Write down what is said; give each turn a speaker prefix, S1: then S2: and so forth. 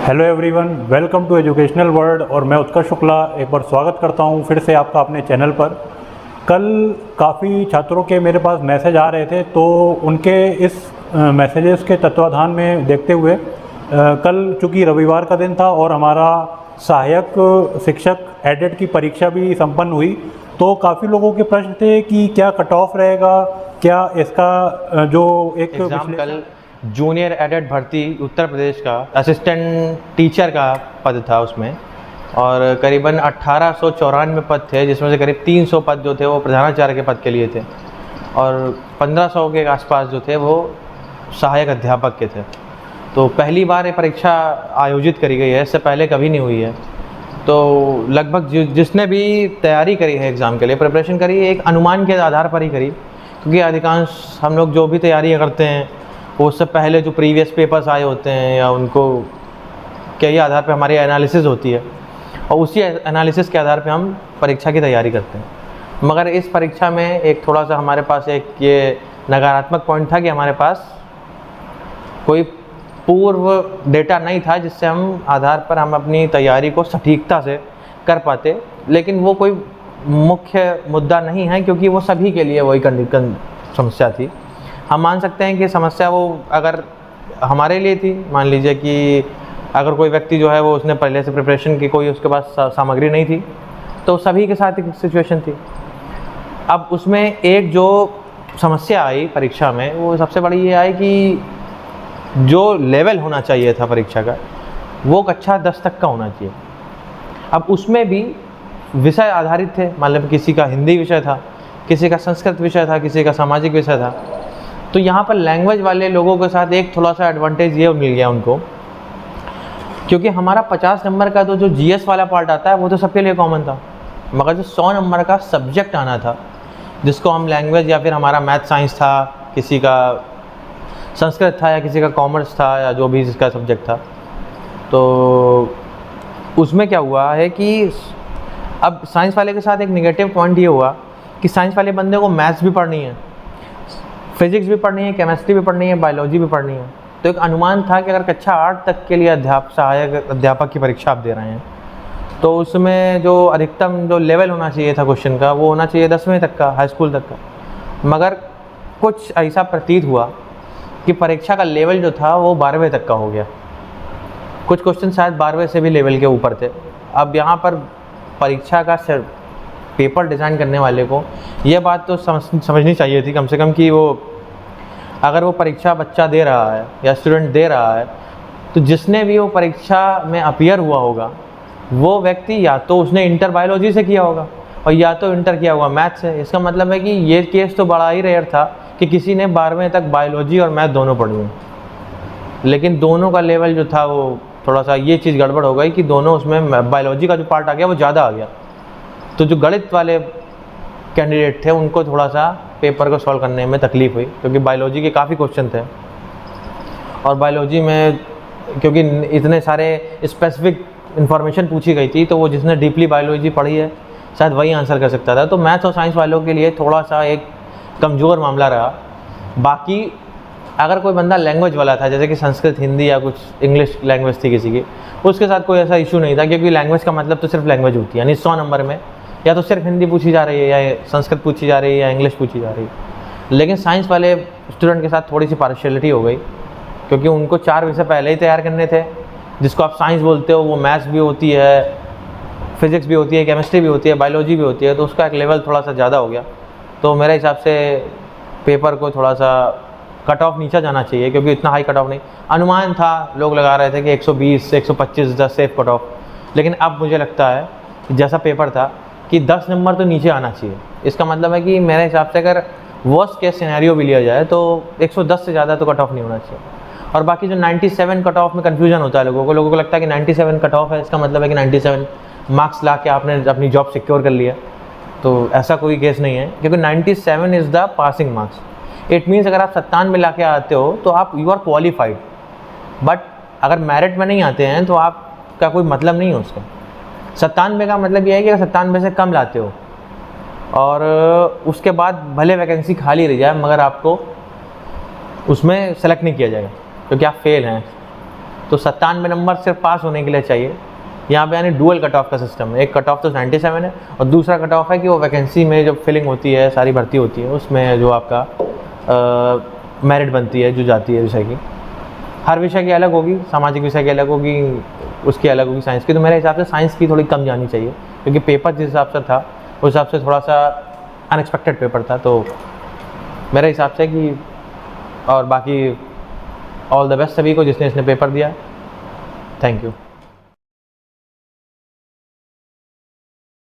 S1: Hello everyone, welcome to educational world. और मैं उत्कर्ष शुक्ला एक बार स्वागत करता हूं फिर से आपका अपने चैनल पर। कल काफ़ी छात्रों के मेरे पास मैसेज आ रहे थे, तो उनके इस मैसेजेस के तत्वाधान में देखते हुए कल चूँकि रविवार का दिन था और हमारा सहायक शिक्षक एडेड की परीक्षा भी संपन्न हुई, तो काफ़ी लोगों के प्रश्न थे कि क्या कट ऑफ रहेगा, क्या इसका जो एक
S2: एग्ज़ाम कल जूनियर एडेड भर्ती उत्तर प्रदेश का असिस्टेंट टीचर का पद था उसमें, और करीबन 1894 पद थे, जिसमें से करीब 300 पद जो थे वो प्रधानाचार्य के पद के लिए थे और 1500 के आसपास जो थे वो सहायक अध्यापक के थे। तो पहली बार ये परीक्षा आयोजित करी गई है, इससे पहले कभी नहीं हुई है। तो लगभग जिसने भी तैयारी करी है एग्ज़ाम के लिए, प्रिपरेशन करी है, एक अनुमान के आधार पर ही करी, क्योंकि अधिकांश हम लोग जो भी तैयारियाँ करते हैं वो उससे पहले जो प्रीवियस पेपर्स आए होते हैं या उनको के आधार पे हमारी एनालिसिस होती है और उसी एनालिसिस के आधार पे हम परीक्षा की तैयारी करते हैं। मगर इस परीक्षा में एक थोड़ा सा हमारे पास एक ये नकारात्मक पॉइंट था कि हमारे पास कोई पूर्व डेटा नहीं था जिससे हम आधार पर हम अपनी तैयारी को सटीकता से कर पाते। लेकिन वो कोई मुख्य मुद्दा नहीं है, क्योंकि वो सभी के लिए वही समस्या थी। हम मान सकते हैं कि समस्या वो अगर हमारे लिए थी, मान लीजिए कि अगर कोई व्यक्ति जो है वो उसने पहले से प्रिपरेशन की कोई उसके पास सामग्री नहीं थी, तो सभी के साथ एक सिचुएशन थी। अब उसमें एक जो समस्या आई परीक्षा में, वो सबसे बड़ी ये आई कि जो लेवल होना चाहिए था परीक्षा का वो कक्षा 10 तक का होना चाहिए। अब उसमें भी विषय आधारित थे, मतलब किसी का हिंदी विषय था, किसी का संस्कृत विषय था, किसी का सामाजिक विषय था। तो यहाँ पर लैंग्वेज वाले लोगों के साथ एक थोड़ा सा एडवांटेज ये मिल गया उनको, क्योंकि हमारा 50 नंबर का तो जो जीएस वाला पार्ट आता है वो तो सबके लिए कॉमन था, मगर जो 100 नंबर का सब्जेक्ट आना था, जिसको हम लैंग्वेज या फिर हमारा मैथ साइंस था, किसी का संस्कृत था या किसी का कॉमर्स था या जो भी जिसका सब्जेक्ट था, तो उसमें क्या हुआ है कि अब साइंस वाले के साथ एक नेगेटिव पॉइंट ये हुआ कि साइंस वाले बंदे को मैथ्स भी पढ़नी है, फिजिक्स भी पढ़नी है, केमिस्ट्री भी पढ़नी है, बायोलॉजी भी पढ़नी है। तो एक अनुमान था कि अगर कक्षा 8 तक के लिए सहायक अध्यापक की परीक्षा आप दे रहे हैं, तो उसमें जो अधिकतम जो लेवल होना चाहिए था क्वेश्चन का वो होना चाहिए 10वीं तक का, हाई स्कूल तक का। मगर कुछ ऐसा प्रतीत हुआ कि परीक्षा का लेवल जो था वो 12वीं तक का हो गया। कुछ क्वेश्चन शायद 12वीं से भी लेवल के ऊपर थे। अब यहाँ पर परीक्षा का पेपर डिज़ाइन करने वाले को यह बात तो समझनी चाहिए थी कम से कम कि वो अगर वो परीक्षा बच्चा दे रहा है या स्टूडेंट दे रहा है, तो जिसने भी वो परीक्षा में अपीयर हुआ होगा वो व्यक्ति या तो उसने इंटर बायोलॉजी से किया होगा और या तो इंटर किया होगा मैथ से। इसका मतलब है कि ये केस तो बड़ा ही रेयर था कि किसी ने 12वीं तक बायोलॉजी और मैथ दोनों पढ़ी हो, लेकिन दोनों का लेवल जो था वो थोड़ा सा ये चीज़ गड़बड़ हो गई कि दोनों उसमें बायोलॉजी का जो पार्ट आ गया वो ज़्यादा आ गया। तो जो गणित वाले कैंडिडेट थे उनको थोड़ा सा पेपर को सॉल्व करने में तकलीफ़ हुई, क्योंकि बायोलॉजी के काफ़ी क्वेश्चन थे और बायोलॉजी में क्योंकि इतने सारे स्पेसिफिक इन्फॉर्मेशन पूछी गई थी, तो वो जिसने डीपली बायोलॉजी पढ़ी है शायद वही आंसर कर सकता था। तो मैथ्स और साइंस वालों के लिए थोड़ा सा एक कमज़ोर मामला रहा। बाकी अगर कोई बंदा लैंग्वेज वाला था, जैसे कि संस्कृत, हिंदी या कुछ इंग्लिश लैंग्वेज थी किसी की, उसके साथ कोई ऐसा इशू नहीं था, क्योंकि लैंग्वेज का मतलब तो सिर्फ लैंग्वेज होती है, यानी 100 नंबर में या तो सिर्फ हिंदी पूछी जा रही है या संस्कृत पूछी जा रही है या इंग्लिश पूछी जा रही है। लेकिन साइंस वाले स्टूडेंट के साथ थोड़ी सी पार्शियलिटी हो गई, क्योंकि उनको 4 विषय पहले ही तैयार करने थे। जिसको आप साइंस बोलते हो वो मैथ्स भी होती है, फिजिक्स भी होती है, केमिस्ट्री भी होती है, बायोलॉजी भी होती है, तो उसका एक लेवल थोड़ा सा ज़्यादा हो गया। तो मेरे हिसाब से पेपर को थोड़ा सा कट ऑफ नीचा जाना चाहिए, क्योंकि इतना हाई कट ऑफ नहीं। अनुमान था, लोग लगा रहे थे कि 120 से 125 द सेफ कट ऑफ, लेकिन अब मुझे लगता है कि जैसा पेपर था कि 10 नंबर तो नीचे आना चाहिए। इसका मतलब है कि मेरे हिसाब से अगर वर्स्ट केस सिनेरियो भी लिया जाए तो 110 से ज़्यादा तो कट ऑफ नहीं होना चाहिए। और बाकी जो 97 कट ऑफ में कन्फ्यूजन होता है लोगों को लगता है कि 97 कट ऑफ है, इसका मतलब है कि 97 मार्क्स ला के आपने अपनी जॉब सिक्योर कर लिया। तो ऐसा कोई केस नहीं है, क्योंकि 97 is the passing marks. It means अगर आप 97 ला के आते हो तो आप यू आर क्वालिफाइड, बट अगर मेरिट में नहीं आते हैं तो आपका कोई मतलब नहीं है उसका। 97 का मतलब यह है कि अगर 97 से कम लाते हो और उसके बाद भले वैकेंसी खाली रह जाए, मगर आपको उसमें सेलेक्ट नहीं किया जाएगा क्योंकि आप फेल हैं। तो 97 नंबर सिर्फ पास होने के लिए चाहिए। यहाँ पे यानी डुअल कट ऑफ का सिस्टम है, एक कट ऑफ तो 97 है और दूसरा कट ऑफ है कि वो वैकेंसी में जब फिलिंग होती है, सारी भर्ती होती है, उसमें जो आपका मेरिट बनती है, जो जाती है विषय की, हर विषय की अलग होगी, सामाजिक विषय की अलग होगी, उसकी अलग होगी साइंस की। तो मेरे हिसाब से साइंस की थोड़ी कम जानी चाहिए, क्योंकि पेपर जिस हिसाब से था उस हिसाब से थोड़ा सा अनएक्सपेक्टेड पेपर था। तो मेरे हिसाब से कि, और बाकी ऑल द बेस्ट सभी को जिसने इसने पेपर दिया। Thank you.